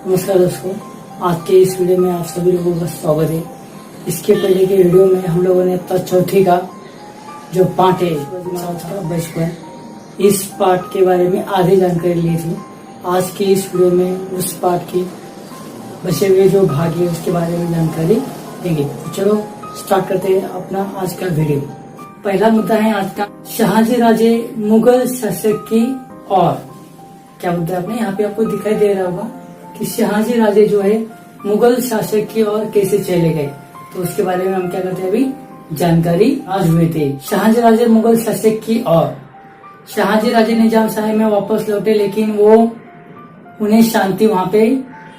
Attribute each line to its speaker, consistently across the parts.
Speaker 1: नमस्कार दोस्तों, आज के इस वीडियो में आप सभी लोगों का स्वागत है। इसके पहले के वीडियो में हम लोगों ने चौथी का जो पार्ट है बचपन, इस पार्ट के बारे में आधी जानकारी ली थी। आज की इस वीडियो में उस पार्ट की बचे हुए जो भाग है उसके बारे में जानकारी देंगे। तो चलो स्टार्ट करते हैं अपना आज का वीडियो। पहला मुद्दा है आज का, शाहजी राजे मुगल शासक की और क्या मुद्दा है अपने यहाँ पे आपको दिखाई दे रहा होगा कि शाहजी राजे जो है मुगल शासक की ओर कैसे चले गए। तो उसके बारे में हम क्या करते हैं अभी जानकारी आज हुए थे। शाहजी राजे मुगल शासक की ओर, शाहजी राजे निजाम शाही में वापस लौटे, लेकिन वो उन्हें शांति वहाँ पे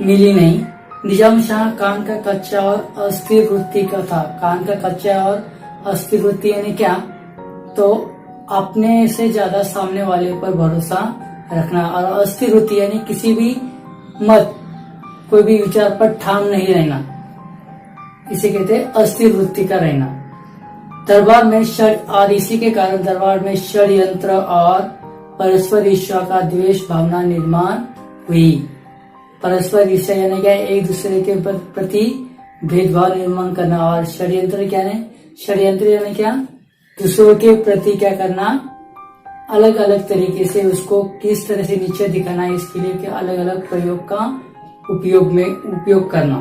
Speaker 1: मिली नहीं। निजाम शाह कान का कच्चा और अस्थिर वृत्ति का था। कान का कच्चा और अस्थिर वृत्ति यानी क्या, तो अपने से ज्यादा सामने वाले पर भरोसा रखना, और अस्थिर वृत्ति यानी किसी भी मत कोई भी विचार पर ठाम नहीं रहना, इसे कहते हैं अस्थिर वृत्ति का रहना। दरबार में और इसी के कारण दरबार में षड्यंत्र और परस्पर ईर्ष्या का द्वेष भावना निर्माण हुई। परस्पर ईर्ष्या यानी क्या, एक दूसरे के प्रति भेदभाव निर्माण करना, और षड्यंत्र क्या है, षड्यंत्र यानी क्या, दूसरों के प्रति क्या करना, अलग अलग तरीके से उसको किस तरह से नीचे दिखाना, इसके लिए क्या अलग अलग प्रयोग का उपयोग करना।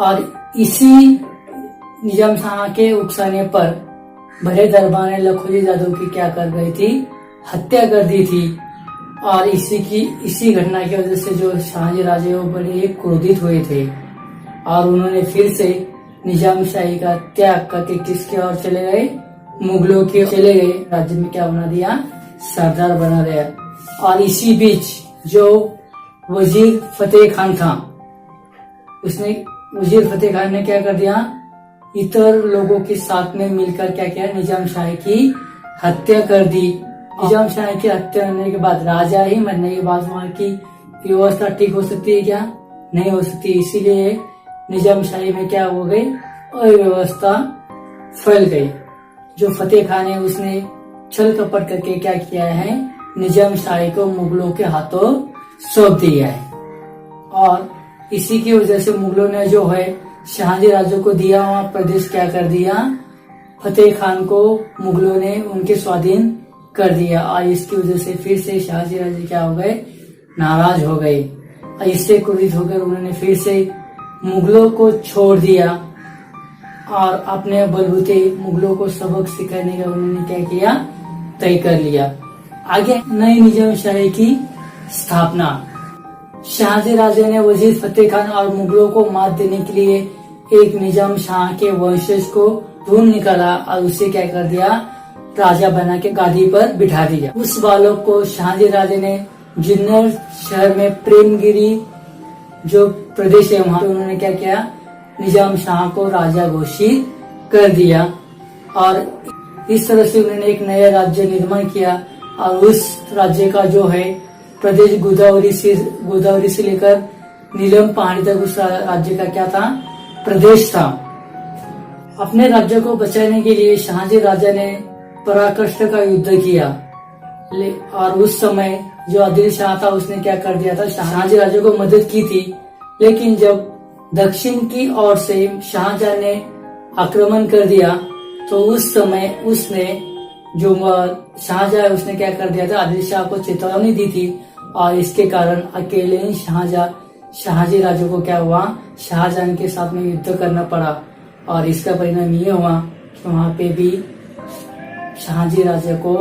Speaker 1: और इसी निजाम शाह के उकसाने पर बड़े दरबार ने लखोजी जादव की क्या कर गई थी, हत्या कर दी थी। और इसी घटना की वजह से जो शाहजी राजे वो बड़े क्रोधित हुए थे और उन्होंने फिर से निजाम शाही का त्याग करके किसके ओर चले गए, मुगलों के चले गए। राज्य में क्या बना दिया, सरदार बना दिया। और इसी बीच जो वजीर फतेह खान था, वजीर फतेह खान ने क्या कर दिया, इतर लोगों के साथ में मिलकर क्या किया, निजाम शाही की हत्या कर दी। निजाम शाही की हत्या होने के बाद राजा ही मरने के बाद वहाँ की व्यवस्था ठीक हो सकती है क्या, नहीं हो सकती। इसीलिए निजाम शाही में क्या हो गई, अव्यवस्था फैल गई। जो फतेह खान है उसने छल कपट करके क्या किया है, निजाम शाही को मुगलों के हाथों सौंप दिया है। और इसी की वजह से मुगलों ने जो है शाहजी राजे को दिया हुआ प्रदेश क्या कर दिया, फतेह खान को मुगलों ने उनके स्वाधीन कर दिया। और इसकी वजह से फिर से शाहजी राजे क्या हो गए, नाराज हो गए। और इससे क्रोधित होकर उन्होंने फिर से मुगलों को छोड़ दिया और अपने बलबूते मुगलों को सबक सिखाने का उन्होंने क्या किया, तय कर लिया। आगे नई निजाम शाही की स्थापना। शाहजी राजे ने वजीर फतेह खान और मुगलों को मात देने के लिए एक निजाम शाह के वंशज को ढूंढ निकाला और उसे क्या कर दिया, राजा बना के गादी पर बिठा दिया। उस बालक को शाहजी राजे ने जिन्नर शहर में प्रेमगिरी जो प्रदेश है वहाँ उन्होंने क्या किया, निजाम शाह को राजा घोषित कर दिया। और इस तरह से उन्होंने एक नया राज्य निर्माण किया। और उस राज्य का जो है प्रदेश गोदावरी से लेकर नीलम पहाड़ी तक उस राज्य का क्या था, प्रदेश था। अपने राज्य को बचाने के लिए शाहजी राजा ने पराकाष्ठ का युद्ध किया। और उस समय जो आदिल शाह था उसने क्या कर दिया था, शाहजी राजा को मदद की थी। लेकिन जब दक्षिण की ओर से शाहजहां ने आक्रमण कर दिया तो उस समय उसने जो शाहजहां उसने क्या कर दिया था, आदिल शाह को चेतावनी दी थी। और इसके कारण अकेले ही शाहजी राजा को क्या हुआ, शाहजहां के साथ में युद्ध करना पड़ा। और इसका परिणाम ये हुआ कि वहाँ पे भी शाहजी राजा को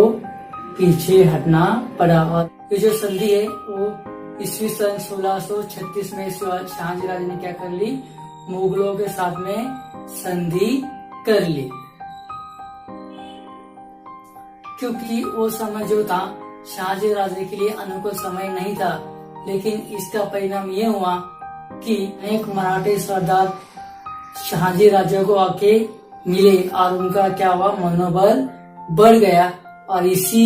Speaker 1: पीछे हटना पड़ा। और ये जो संधि है वो ईस्वी सन 1636 में शाहजी राजा ने क्या कर ली, मुगलों के साथ में संधि कर ली। क्योंकि वो समय जो था शाहजी राजे के लिए अनुकूल समय नहीं था। लेकिन इसका परिणाम ये हुआ कि एक मराठे सरदार शाहजी राजे को आके मिले और उनका क्या हुआ, मनोबल बढ़ गया। और इसी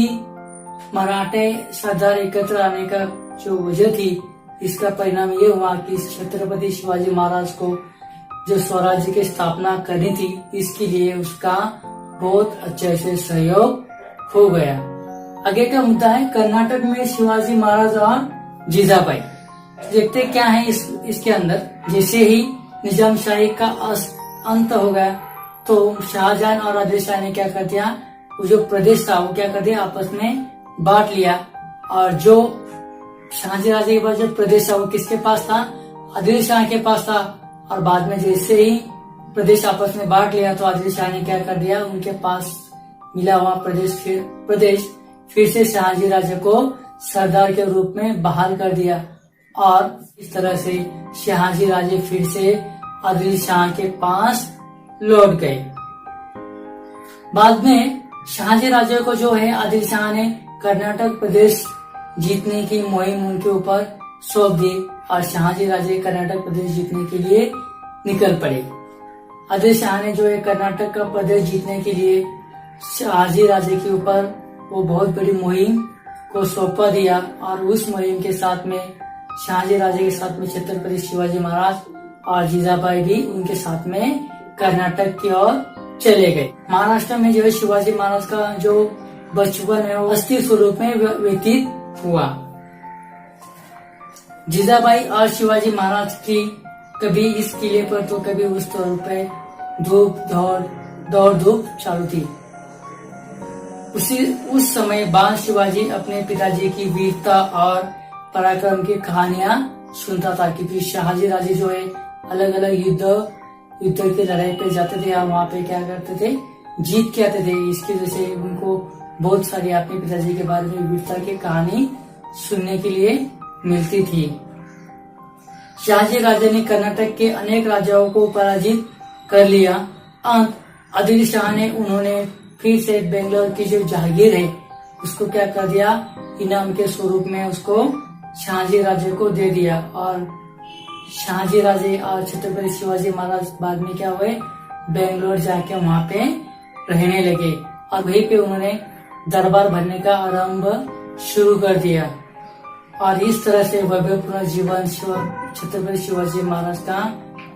Speaker 1: मराठे सरदार एकत्र आने का जो वजह थी, इसका परिणाम ये हुआ कि छत्रपति शिवाजी महाराज को जो स्वराज्य की स्थापना करनी थी, इसके लिए उसका बहुत अच्छे से सहयोग हो गया। आगे का मुद्दा है कर्नाटक में शिवाजी महाराज और जीजाबाई। देखते क्या है इसके अंदर। जैसे ही निजाम शाही का अंत हो गया तो शाहजहां और आदिल शाह ने क्या कर दिया, वो जो प्रदेश था वो क्या कर दिया, आपस में बांट लिया। और जो शाहजी राजे के पास जो प्रदेश था वो किसके पास था, आदिल शाह के पास था। और बाद में जैसे ही प्रदेश आपस में बांट लिया तो आदिल शाह ने क्या कर दिया, उनके पास मिला हुआ प्रदेश फिर से शाहजी राजे को सरदार के रूप में बहाल कर दिया। और इस तरह से शाहजी राजे फिर से आदिल शाह के पास लौट गए। बाद में शाहजी राजे को जो है आदिल शाह ने कर्नाटक प्रदेश जीतने की मुहिम उनके ऊपर सौंप दी और शाहजी राजे कर्नाटक प्रदेश जीतने के लिए निकल पड़े। आदिल शाह ने जो है कर्नाटक का प्रदेश जीतने के लिए शाहजी राजे के ऊपर वो बहुत बड़ी मुहिम को सौंपा दिया। और उस मुहिम के साथ में शाहजी राजे के साथ में छत्रपति शिवाजी महाराज और जीजाबाई भी उनके साथ में कर्नाटक की ओर चले गए। महाराष्ट्र में जो है शिवाजी महाराज का जो बचपन है वो अस्थि स्वरूप में व्यतीत हुआ। जीजाबाई और शिवाजी महाराज की कभी इस किले पर तो कभी उस तौर पे दौड़ धूप चालू थी। उस समय बाल शिवाजी अपने पिताजी की वीरता और पराक्रम की कहानियां सुनता था, क्योंकि शाहजी राजे जो है अलग अलग युद्ध की लड़ाई पे जाते थे और वहाँ पे क्या करते थे, जीत के आते थे। इसकी वजह से उनको बहुत सारी अपने पिताजी के बारे में वीरता की कहानी सुनने के लिए मिलती थी। शाहजी राजे ने कर्नाटक के अनेक राजाओं को पराजित कर लिया। अंत आदिल शाह ने उन्होंने फिर से बेंगलोर की जो जहागीर है उसको क्या कर दिया, इनाम के स्वरूप में उसको शाहजी राजे को दे दिया। और शाहजी राजे और छत्रपति शिवाजी महाराज बाद में क्या हुए, बेंगलोर जाके वहाँ पे रहने लगे और वहीं पे उन्होंने दरबार भरने का आरंभ शुरू कर दिया। और इस तरह से वैभवपूर्ण जीवन छत्रपति शिवाजी महाराज का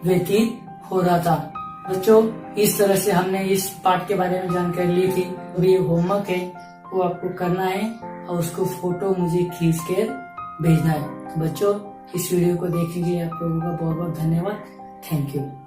Speaker 1: व्यतीत हो रहा था। बच्चों, इस तरह से हमने इस पाठ के बारे में जानकारी ली थी। अब ये होमवर्क है वो आपको करना है और उसको फोटो मुझे खींच कर भेजना है। तो बच्चों, इस वीडियो को देखने के लिए आप लोगों का बहुत बहुत धन्यवाद। Thank you.